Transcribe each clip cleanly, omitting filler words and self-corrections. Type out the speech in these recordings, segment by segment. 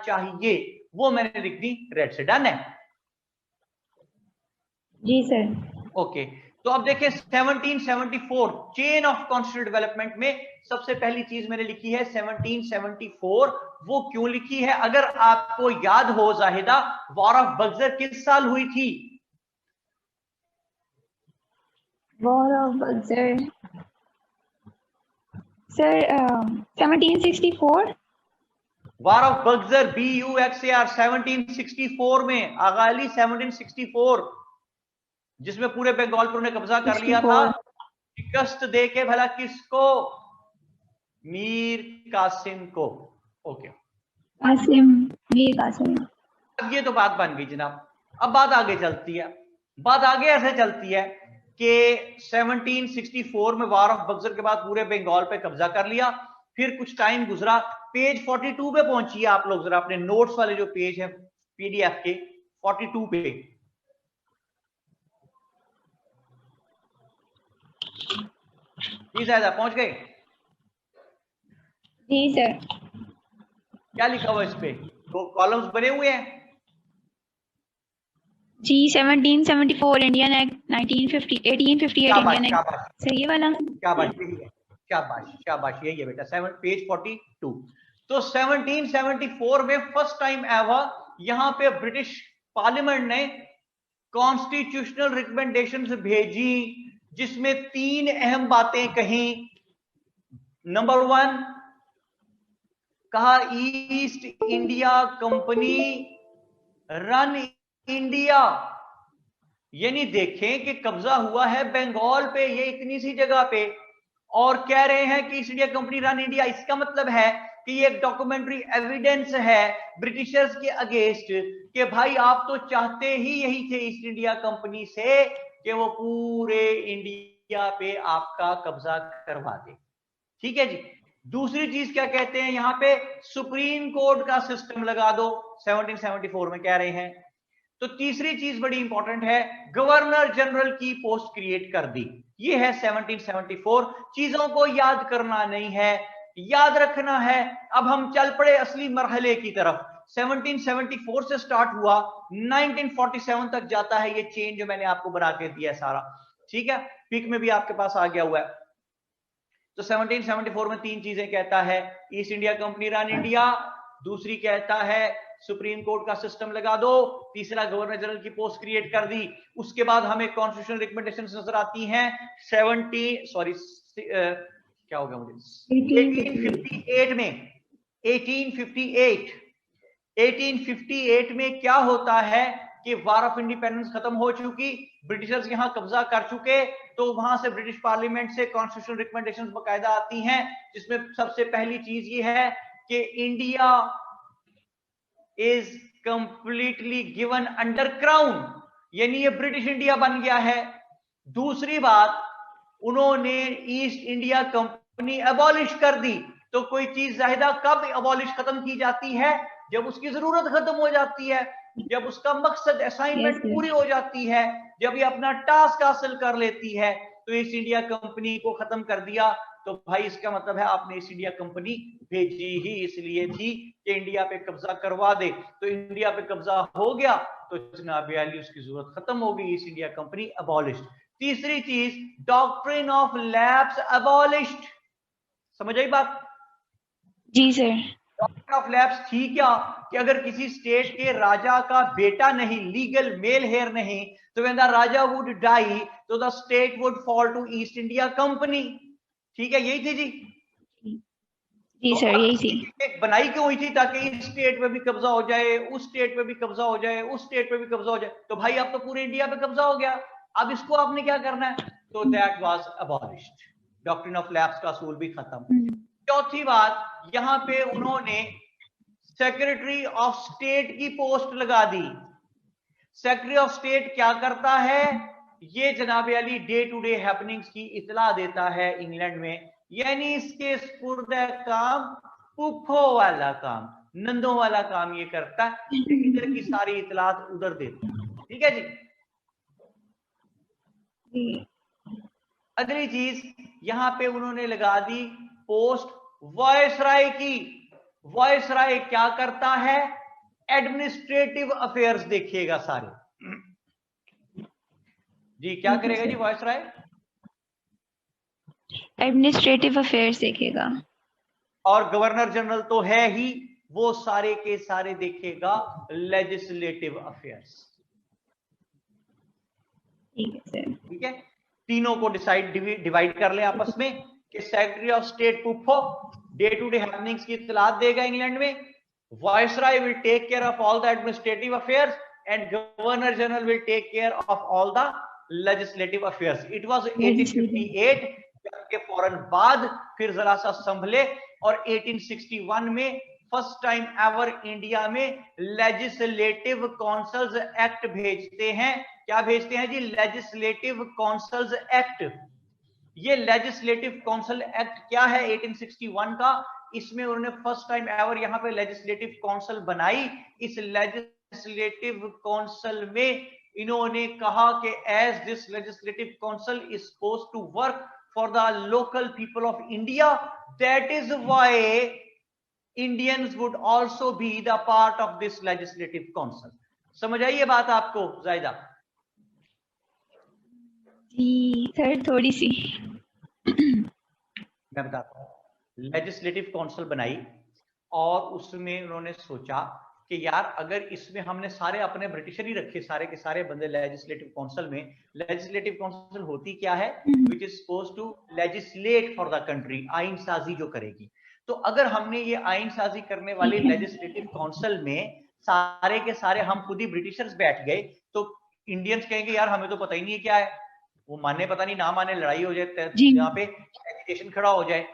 चाहिए, वो मैंने लिख दी रेड से। डन है? जी सर। ओके, तो अब देखिए 1774 चेन ऑफ कॉन्स्टिट्यूशनल डेवलपमेंट में सबसे पहली चीज मैंने लिखी है 1774। वो क्यों लिखी है? अगर आपको याद हो जाहिदा, वॉर ऑफ बक्सर किस साल हुई थी? War of Buxar sir 1764। War of Buxar BUXAR 1764 में, आगाली 1764, जिसमें पूरे बंगाल पर उन्हें कब्जा कर लिया था। 64। शिकस्त दे के भला किसको? मीर कासिम को। ओके, कासिम, मीर कासिम। अब ये तो बात बन गई जनाब। अब बात आगे चलती है। बात आगे ऐसे चलती है कि 1764 में वॉर ऑफ बक्सर के बाद पूरे बंगाल पे कब्जा कर लिया। फिर कुछ टाइम गुजरा, पेज 42 पे पहुंचिए आप लोग, जरा अपने नोट्स वाले जो पेज है PDF के 42 पे। जी जायदा पहुंच गए? जी सर। क्या लिखा हुआ इस पे? दो कॉलम्स बने हुए हैं। जी 1774 इंडियन एक्ट 1950 1858 इंडियन एक्ट। शाबाश, सर ये वाला। शाबाश, यही है। शाबाश शाबाश, यही है बेटा, पेज 42। तो 1774 में फर्स्ट टाइम एवर यहां पे ब्रिटिश पार्लियामेंट ने कॉन्स्टिट्यूशनल रिकमेंडेशंस भेजी, जिसमें 3 अहम बातें कही। नंबर 1, कहा east India company run India. यानी देखें कि कब्जा हुआ है बंगाल पे, ये इतनी सी जगह पे, और कह रहे हैं कि east India company run India. इसका मतलब है कि ये एक डॉक्यूमेंट्री एविडेंस है ब्रिटिशर्स के अगेंस्ट कि भाई आप तो चाहते ही यही थे ईस्ट इंडिया कंपनी से कि वो पूरे इंडिया पे आपका कब्जा करवा दे। ठीक है जी। दूसरी चीज क्या कहते हैं यहां पे? सुप्रीम कोर्ट का सिस्टम लगा दो, 1774 में कह रहे हैं। तो तीसरी चीज बड़ी इंपॉर्टेंट है, गवर्नर जनरल की पोस्ट क्रिएट कर दी। ये है 1774। चीजों को याद करना नहीं है, याद रखना है। अब हम चल पड़े असली मरहले की तरफ। 1774 से स्टार्ट हुआ, 1947 तक जाता है ये चेन जो मैंने आपको बना के दिया है सारा। ठीक है, पिक में भी आपके पास आ गया हुआ है। तो 1774 में 3 चीजें कहता है, east India company run India, दूसरी कहता है सुप्रीम कोर्ट का सिस्टम लगा दो, तीसरा गवर्नर जनरल की पोस्ट क्रिएट कर दी। उसके बाद हमें कॉन्स्टिट्यूशनल रिकमेंडेशंस नजर आती हैं क्या हो गया मुझे 1858 में। 1858 में क्या होता है कि वार ऑफ इंडिपेंडेंस खत्म हो चुकी, ब्रिटिशर्स यहां कब्जा कर चुके, तो वहां से ब्रिटिश पार्लियामेंट से कॉन्स्टिट्यूशनल रिकमेंडेशंस बकायदा आती हैं, जिसमें सबसे पहली चीज ये है कि India is completely given under crown, यानी ये ब्रिटिश इंडिया बन गया है। दूसरी बात, उन्होंने ईस्ट इंडिया कंपनी अबॉलिश कर दी। तो कोई चीज जाहिदा कब अबॉलिश खत्म की जाती है? जब उसकी जरूरत खत्म हो जाती है, जब उसका मकसद असाइनमेंट पूरी हो जाती है, जब ये अपना टास्क हासिल कर लेती है। तो ईस्ट इंडिया कंपनी को खत्म कर दिया। तो भाई इसका मतलब है आपने ईस्ट इंडिया कंपनी भेजी ही इसलिए थी कि इंडिया पे कब्जा करवा दे। तो इंडिया पे कब्जा हो गया तो जनाब अली उसकी जरूरत खत्म हो गई, ईस्ट इंडिया कंपनी अबॉलिश्ड। तीसरी चीज, डॉक्ट्रिन ऑफ लैप्स अबॉलिश्ड। समझ आई बात? जी सर। डॉक्ट्रिन ऑफ लैप्स थी क्या कि अगर किसी स्टेट के राजा का बेटा नहीं, लीगल मेल हेयर नहीं, तो when the raja would die तो the state would fall to East India Company. ठीक है, यही थी जी। जी तो सर यही थी। एक बनाई क्यों हुई थी? ताकि इस स्टेट पे भी कब्जा हो जाए, उस स्टेट पे भी कब्जा हो जाए, उस स्टेट पे भी कब्जा हो जाए। तो भाई अब तो पूरे इंडिया पे कब्जा हो गया, अब इसको आपने क्या करना है? तो that was abolished, doctrine of lapse का असूल भी खत्म। चौथी बात, यहां पे उन्होंने सेक्रेटरी ऑफ स्टेट की पोस्ट लगा दी। सेक्रेटरी ऑफ स्टेट क्या करता है? ये जनाब अली डे टू डे हैपनिंग्स की इतला देता है इंग्लैंड में, यानी इसके स्पुर्द काम पुप्पो वाला काम, नंदों वाला काम ये करता है, इधर की सारी इतलात उधर देता है। ठीक है जी। अगली चीज, यहां पे उन्होंने लगा दी पोस्ट वायसराय की। वॉइसराय क्या करता है? एडमिनिस्ट्रेटिव अफेयर्स देखिएगा सारे। जी क्या करेगा जी वॉइसराय? एडमिनिस्ट्रेटिव अफेयर्स देखेगा। और गवर्नर जनरल तो है ही, वो सारे के सारे देखेगा लेजिस्लेटिव अफेयर्स। ठीक है, तीनों को डिवाइड कर ले आपस में कि सेक्रेटरी ऑफ स्टेट पुफो डे टू डे हैपनिंग्स की इत्तलात देगा इंग्लैंड में, viceroy will take care of all the administrative affairs and governor general will take care of all the legislative affairs. It was 1858 के फौरन बाद फिर जरा सा संभले और 1861 में फर्स्ट टाइम एवर इंडिया में लेजिस्लेटिव काउंसिल्स एक्ट भेजते हैं। क्या भेजते हैं जी? Legislative councils act. ये लेजिस्लेटिव काउंसिल एक्ट क्या है 1861 का? इसमें उन्होंने फर्स्ट टाइम एवर यहां पे लेजिस्लेटिव काउंसिल बनाई। इस लेजिस्लेटिव काउंसिल में इन्होंने कहा कि as this legislative council is supposed to work for the local people of India, that is why Indians would also be the part of this legislative council. समझ आई ये बात आपको जायदा? जी सर थोड़ी सी। मैं बताता हूं। लेजिस्लेटिव काउंसिल बनाई और उसमें उन्होंने सोचा कि यार अगर इसमें हमने सारे अपने ब्रिटिशर ही रखे, सारे के सारे बंदे लेजिस्लेटिव काउंसिल में। लेजिस्लेटिव काउंसिल होती क्या है? Which is supposed to legislate for the country, आइन साजी जो करेगी। तो अगर हमने ये आइन साजी करने वाले लेजिस्लेटिव काउंसिल में सारे के सारे हम खुद ही ब्रिटिशर्स बैठ गए तो इंडियंस कहेंगे यार हमें तो पता ही नहीं है क्या है, वो माने पता नहीं ना माने, लड़ाई हो जाए यहाँ पे, एजिटेशन खड़ा हो जाए।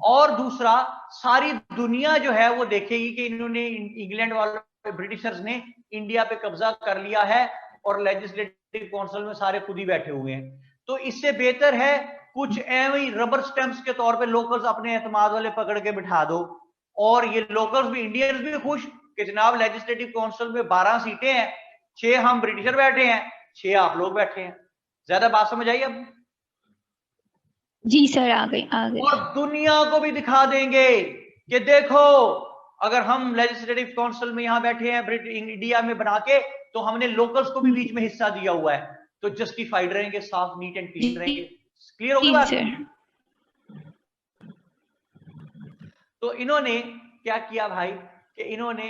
और दूसरा, सारी दुनिया जो है वो देखेगी कि इन्होंने इंग्लैंड वाले ब्रिटिशर्स ने इंडिया पे कब्जा कर लिया है और लेजिस्लेटिव काउंसिल में सारे खुद ही बैठे हुए हैं। तो इससे बेहतर है कुछ एवं ही रबर स्टैंप्स के तौर पे लोकल्स अपने एतमाद वाले पकड़ के बिठा दो, और ये लोकल्स भी, इंडियंस भी खुश कि जनाब लेजिस्लेटिव काउंसिल में 12 सीटें हैं, 6 हम ब्रिटिशर बैठे हैं, 6 आप लोग बैठे हैं। ज्यादा बात समझ आई अब? जी सर आ गई। और दुनिया को भी दिखा देंगे कि देखो अगर हम लेजिस्लेटिव काउंसिल में यहां बैठे हैं इंडिया में बना के, तो हमने लोकल्स को भी बीच में हिस्सा दिया हुआ है, तो जस्टिफाइड रहेंगे, साफ नीट एंड क्लीन रहेंगे। क्लियर होगी बात? तो इन्होंने क्या किया भाई कि इन्होंने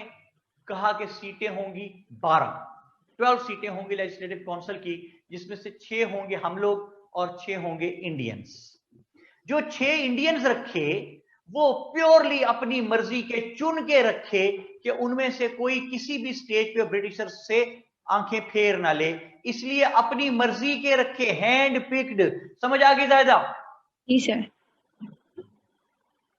कहा कि सीटें होंगी 12 सीटें होंगी लेजिस्लेटिव काउंसिल की, जिसमें से 6 होंगे हम लोग और 6 होंगे इंडियंस। जो 6 इंडियंस रखे वो प्योरली अपनी मर्जी के चुन के रखे कि उनमें से कोई किसी भी स्टेज पे ब्रिटिशर्स से आंखें फेर ना ले, इसलिए अपनी मर्जी के रखे, हैंड पिक्ड। समझ आ गई जायदा? जी सर।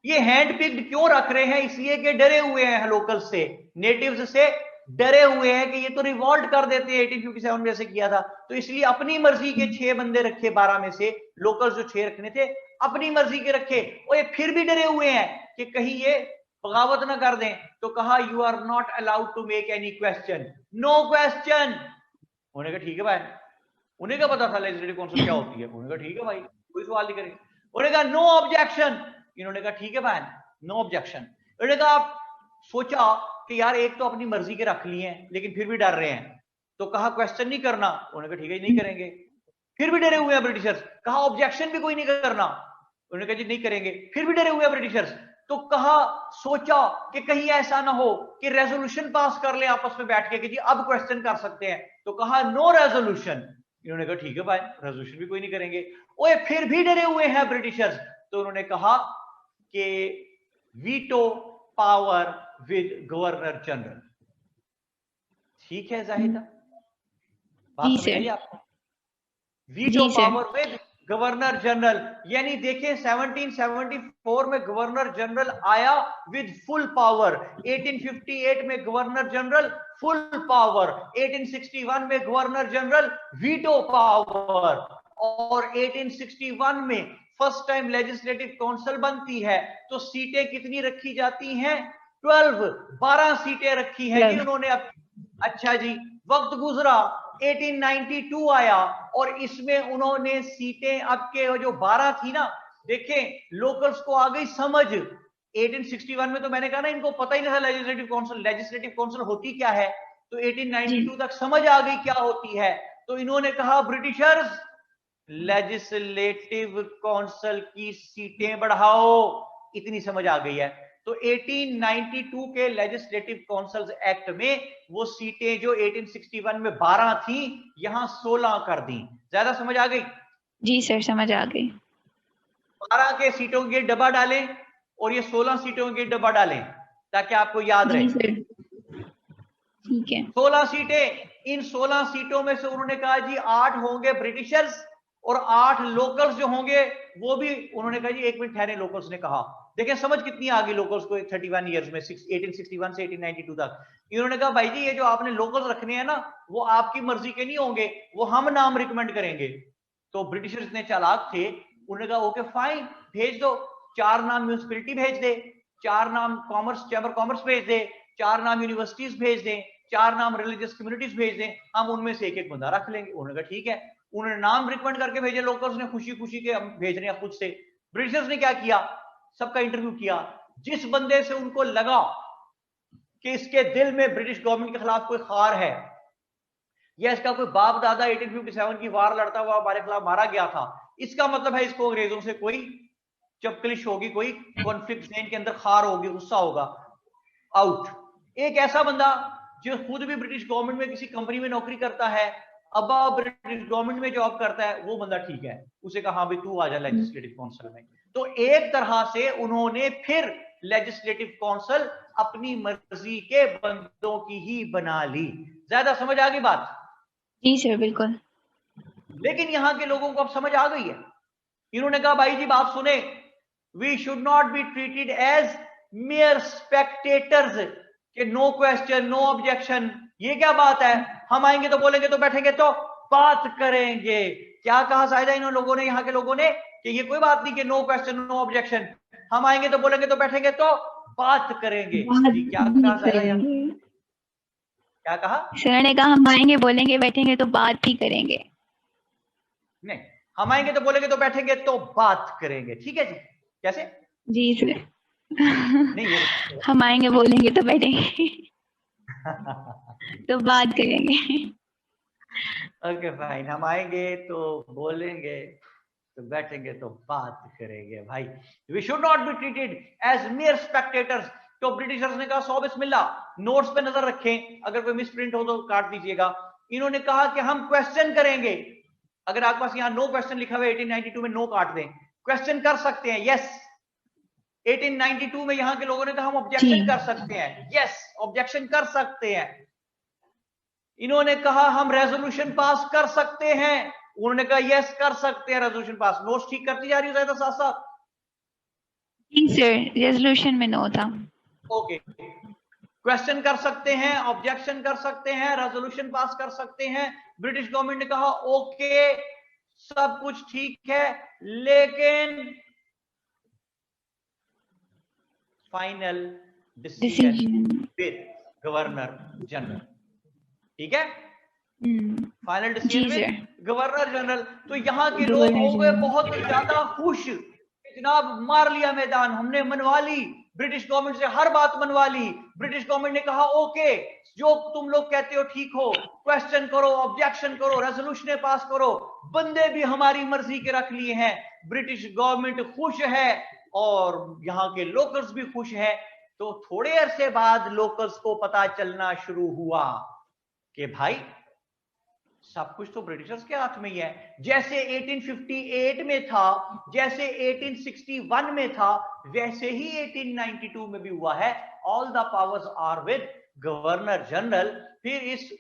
ये हैंड पिक्ड क्यों रख रहे हैं? इसलिए कि डरे हुए हैं लोकल से, नेटिव्स से डरे हुए हैं कि ये तो रिवॉल्ट कर देते हैं 1857 में जैसे किया था, तो इसलिए अपनी मर्जी के 6 बंदे रखे 12 में से, लोकल जो 6 रखने थे अपनी मर्जी के रखे। और ये फिर भी डरे हुए हैं कि कहीं ये बगावत ना कर दें, तो कहा you are not allowed to make any question, no question. उन्होंने कहा ठीक है भाई, उन्हें क्या पता था लेजिस्लेटिव काउंसिल क्या होती है, उन्होंने कहा ठीक है भाई कोई सवाल नहीं करेंगे। उन्होंने कहा नो ऑब्जेक्शन, इन्होंने कहा ठीक है भाई नो ऑब्जेक्शन। उन्होंने कहा आप सोचा कि यार एक तो अपनी मर्जी के रख लिए हैं लेकिन फिर भी डर रहे हैं, तो कहा क्वेश्चन नहीं करना, उन्होंने कहा ठीक है नहीं करेंगे। फिर भी डरे हुए हैं ब्रिटिशर्स, कहा ऑब्जेक्शन भी कोई नहीं करना, उन्होंने कहा जी नहीं करेंगे। फिर भी डरे हुए हैं ब्रिटिशर्स, तो कहा सोचा कि कहीं ऐसा ना हो कि रेजोल्यूशन पास कर ले आपस में बैठ के कि जी अब क्वेश्चन कर सकते हैं, तो कहा नो रेजोल्यूशन। इन्होंने कहा ठीक है भाई रेजोल्यूशन भी कोई नहीं करेंगे। ओए फिर भी डरे हुए हैं ब्रिटिशर्स, तो उन्होंने कहा कि veto power with governor general. ठीक है जाहिदा, बात समझ आई आपको? Veto power with governor general, यानी देखिए 1774 में गवर्नर जनरल आया विद फुल पावर, 1858 में गवर्नर जनरल फुल पावर, 1861 में गवर्नर जनरल वीटो पावर, और 1861 में फर्स्ट टाइम लेजिस्लेटिव काउंसिल बनती है। तो सीटें कितनी रखी जाती हैं? 12 सीटें रखी हैं जी उन्होंने। अच्छा जी, वक्त गुजरा, 1892 आया और इसमें उन्होंने सीटें अब के जो 12 थी ना, देखें लोकल्स को आ गई समझ, 1861 में तो मैंने कहा ना इनको पता ही नहीं था लेजिस्लेटिव काउंसिल होती क्या है, तो 1892 तक समझ आ गई क्या होती है। तो इन्होंने कहा ब्रिटिशर्स लेजिस्लेटिव काउंसिल की सीटें बढ़ाओ, इतनी समझ आ गई है। तो 1892 के लेजिस्लेटिव काउंसिल्स एक्ट में वो सीटें जो 1861 में 12 थी, यहां 16 कर दी। ज्यादा समझ आ गई? जी सर समझ आ गई। 12 के सीटों के डब्बा डालें और ये 16 सीटों के डब्बा डालें ताकि आपको याद रहे। जी सर ठीक है। 16 सीटें, इन 16 सीटों में से उन्होंने कहा जी 8 होंगे ब्रिटिशर्स और 8 लोकल्स जो होंगे वो भी, उन्होंने कहा जी एक मिनट ठहरे, लोकल्स ने कहा, देखें समझ कितनी आ गई लोकल्स को 31 ईयर्स में, 1861 से 1892 तक। इन्होंने कहा भाई जी ये जो आपने लोकल्स रखने हैं ना वो आपकी मर्जी के नहीं होंगे, वो हम नाम रिकमेंड करेंगे। तो ब्रिटिशर्स इतने चालाक थे, उन्होंने कहा ओके फाइन भेज दो, 4 नाम म्यूनिसिपैलिटी भेज दे, 4 नाम कॉमर्स चैम्बर कॉमर्स भेज दे, 4 नाम यूनिवर्सिटीज भेज दें, 4 नाम रिलीजियस कम्युनिटीज भेज दें, हम उनमें से एक एक बंदा रख लेंगे। उन्होंने कहा ठीक है। उन्होंने नाम रिकमेंड करके भेजे, लोकल्स ने खुशी खुशी के हम भेज रहे हैं खुद से। ब्रिटिशर्स ने क्या किया, सबका इंटरव्यू किया, जिस बंदे से उनको लगा कि इसके दिल में ब्रिटिश गवर्नमेंट के खिलाफ कोई खार है या इसका कोई बाप दादा 1857 की वार लड़ता हुआ हमारे खिलाफ मारा गया था, इसका मतलब है इसको अंग्रेजों से कोई चपकलिश होगी, कोई कॉन्फ्लिक्ट के अंदर खार होगी, गुस्सा होगा, आउट। एक ऐसा बंदा जो खुद भी ब्रिटिश गवर्नमेंट में किसी कंपनी में नौकरी करता है, अब ब्रिटिश गवर्नमेंट में जॉब करता है, वो बंदा ठीक है, उसे कहा भाई तू आ जा लेजिस्लेटिव काउंसिल में। तो एक तरह से उन्होंने फिर लेजिस्लेटिव काउंसिल अपनी मर्जी के बंदों की ही बना ली। ज्यादा समझ आ गई बात? जी सर बिल्कुल। लेकिन यहां के लोगों को अब समझ आ गई है। इन्होंने कहा भाई जी बात सुने, we should not be treated as mere spectators, कि नो क्वेश्चन नो ऑब्जेक्शन। ये क्या बात है, हम आएंगे तो बोलेंगे तो बैठेंगे तो बात करेंगे। क्या कहा शायद इन लोगों ने, यहाँ के लोगों ने, कि ये कोई बात नहीं कि नो क्वेश्चन नो ऑब्जेक्शन, हम आएंगे तो बोलेंगे तो बैठेंगे तो बात करेंगे। जी क्या कहा शायद, क्या कहा सर ने? कहा हम आएंगे बोलेंगे बैठेंगे तो बात भी करेंगे। नहीं, हम आएंगे तो बोलेंगे तो बैठेंगे तो बात करेंगे। ठीक है जी, कैसे? जी सर। नहीं ये हम आएंगे बोलेंगे तो बैठेंगे तो बात करेंगे। ओके फाइन, हम आएंगे तो बोलेंगे तो बैठेंगे तो बात करेंगे। भाई we should not be treated as mere spectators. तो ब्रिटिशर्स ने कहा 100 बिस्मिल्लाह, नोट्स पे नजर रखें, अगर कोई मिसप्रिंट हो तो काट दीजिएगा। इन्होंने कहा कि हम क्वेश्चन करेंगे, अगर आपके पास यहाँ नो क्वेश्चन लिखा हुआ है 1892 में, नो काट दें, क्वेश्चन कर सकते हैं, यस। 1892 में यहां के लोगों ने कहा हम ऑब्जेक्शन कर सकते हैं, यस ऑब्जेक्शन कर सकते हैं। इन्होंने कहा हम रेजोल्यूशन पास कर सकते हैं, उन्होंने कहा यस कर सकते हैं रेजोल्यूशन पास। नोट्स ठीक करती जा रही हो साथ साथ? जी सर, रेजोल्यूशन में नो था। ओके, क्वेश्चन कर सकते हैं, ऑब्जेक्शन कर सकते हैं, रेजोल्यूशन पास कर सकते हैं। ब्रिटिश गवर्नमेंट ने कहा ओके सब कुछ ठीक है, लेकिन final decision with governor general. ठीक है, final decision with governor general. तो यहां के लोग हो गए बहुत ज्यादा खुश, जनाब मार लिया मैदान, हमने मनवा ली, ब्रिटिश गवर्नमेंट से हर बात मनवा ली। ब्रिटिश गवर्नमेंट ने कहा ओके जो तुम लोग कहते हो ठीक हो, क्वेश्चन करो, ऑब्जेक्शन करो, रेजोल्यूशन पास करो, बंदे भी हमारी मर्जी के रख लिए हैं। ब्रिटिश गवर्नमेंट खुश है और यहां के लोकल्स भी खुश है। तो थोड़े अरसे बाद लोकल्स को पता चलना शुरू हुआ कि भाई सब कुछ तो ब्रिटिशर्स के हाथ में ही है। जैसे 1858 में था, जैसे 1861 में था, वैसे ही 1892 में भी हुआ है। All the powers are with governor general. फिर इस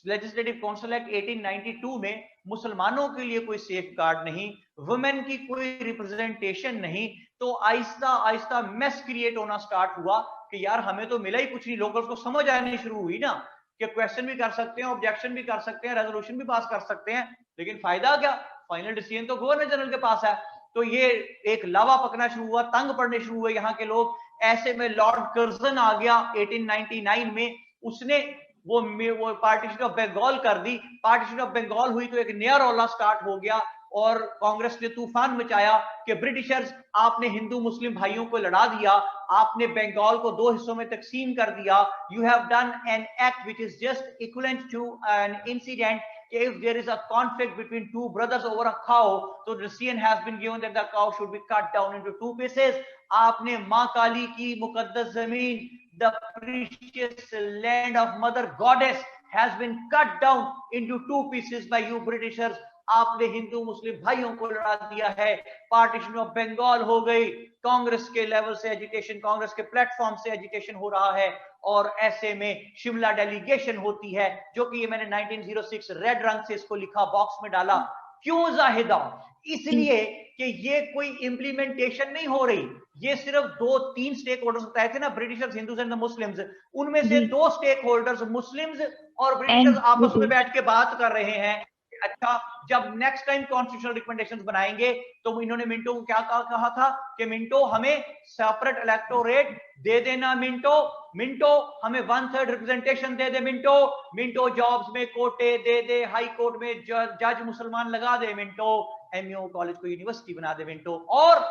लेजिस्लेटिव काउंसिल एक्ट 1892 में मुसलमानों के लिए कोई सेफ गार्ड नहीं, वुमेन की कोई रिप्रेजेंटेशन नहीं। तो आहिस्ता आहिस्ता मेस क्रिएट होना स्टार्ट हुआ कि यार हमें तो मिला ही कुछ नहीं। लोकल्स को समझ आनी शुरू हुई ना कि क्वेश्चन भी कर सकते हैं, ऑब्जेक्शन भी कर सकते हैं, रेजोल्यूशन भी पास कर सकते हैं, लेकिन फायदा क्या, फाइनल डिसीजन तो गवर्नर जनरल के पास है। तो ये एक लावा पकना शुरू हुआ, तंग पड़ने शुरू हुए यहाँ के लोग। ऐसे में लॉर्ड कर्जन आ गया 1899 में, उसने वो पार्टीशन ऑफ बंगाल कर दी। पार्टीशन ऑफ बंगाल हुई तो एक नया रौला स्टार्ट हो गया और कांग्रेस ने तूफान मचाया कि ब्रिटिशर्स आपने हिंदू मुस्लिम भाइयों को लड़ा दिया, आपने बंगाल को 2 हिस्सों में तकसीम कर दिया. You have done an act which is just equivalent to an incident. If there is a conflict between two brothers over a cow, so the decision has been given that the cow should be cut down into 2 pieces. आपने माँ काली की मुकद्दस जमीन, the precious land of Mother Goddess has been cut down into 2 pieces by you Britishers. आपने हिंदू मुस्लिम भाइयों को लड़ा दिया है. पार्टीशन ऑफ बंगाल हो गई. कांग्रेस के लेवल से एजुकेशन, कांग्रेस के प्लेटफॉर्म से एजुकेशन हो रहा है, और ऐसे में शिमला डेलीगेशन होती है, जो कि ये मैंने 1906 रेड रंग से इसको लिखा, बॉक्स में डाला. क्यों जाहिदा? इसलिए कि ये कोई इंप्लीमेंटेशन नहीं हो रही. ये सिर्फ 2-3 स्टेक होल्डर्स बताए थे ना, Britishers, Hindus and the Muslims. उनमें से 2 स्टेक होल्डर्स मुस्लिम्स और ब्रिटिशर्स आपस में बैठ के बात कर रहे हैं. अच्छा, जब नेक्स्ट टाइम कॉन्स्टिट्यूशनल रिकमेंडेशंस बनाएंगे तो इन्होंने मिंटो को क्या कहा था कि मिंटो हमें सेपरेट इलेक्टोरेट दे देना. मिंटो हमें 1/3 रिप्रेजेंटेशन दे दे. मिंटो जॉब्स में कोटे दे दे. हाई कोर्ट में जज मुसलमान लगा दे. मिंटो एमयू कॉलेज को यूनिवर्सिटी बना दे. मिंटो और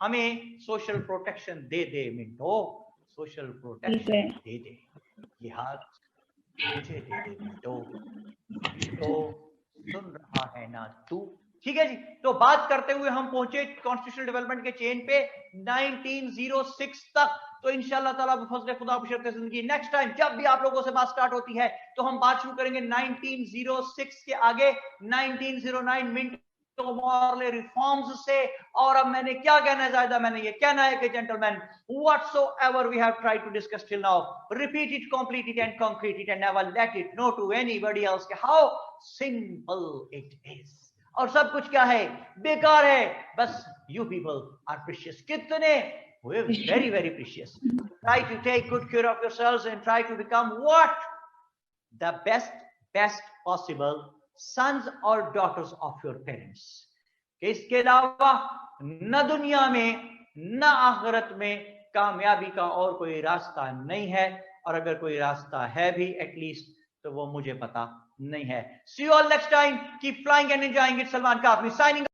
हमें सोशल प्रोटेक्शन दे दे. मिंटो सोशल प्रोटेक्शन दे दे. ये हाथ मुझे दे दे. मिंटो सुन रहा है ना तू? ठीक है जी. तो बात करते हुए हम पहुंचे कॉन्स्टिट्यूशनल डेवलपमेंट के चेन पे 1906 तक. तो इंशाल्लाह ताला फजल खुदा बशरत जिंदगी नेक्स्ट टाइम जब भी आप लोगों से बात स्टार्ट होती है तो हम बात शुरू करेंगे 1906 के आगे 1909 मिंटो मॉरले रिफॉर्म्स से. और अब मैंने क्या कहना है जायदा? मैंने ये कहना है कि gentleman, whatsoever we have tried to discuss till now, repeat it, complete it and concrete it and never let it know to anybody else how simple it is. और सब कुछ क्या है? बेकार है. बस you people are precious. कितने? We're very very precious. Try to take good care of yourselves and try to become what? The best possible sons or daughters of your parents. इसके अलावा न दुनिया में न आखिरत में कामयाबी का और कोई रास्ता नहीं है. और अगर कोई रास्ता है भी एटलीस्ट तो वो मुझे पता नहीं है. See you all next time. Keep flying and enjoying it. Salman काफी signing.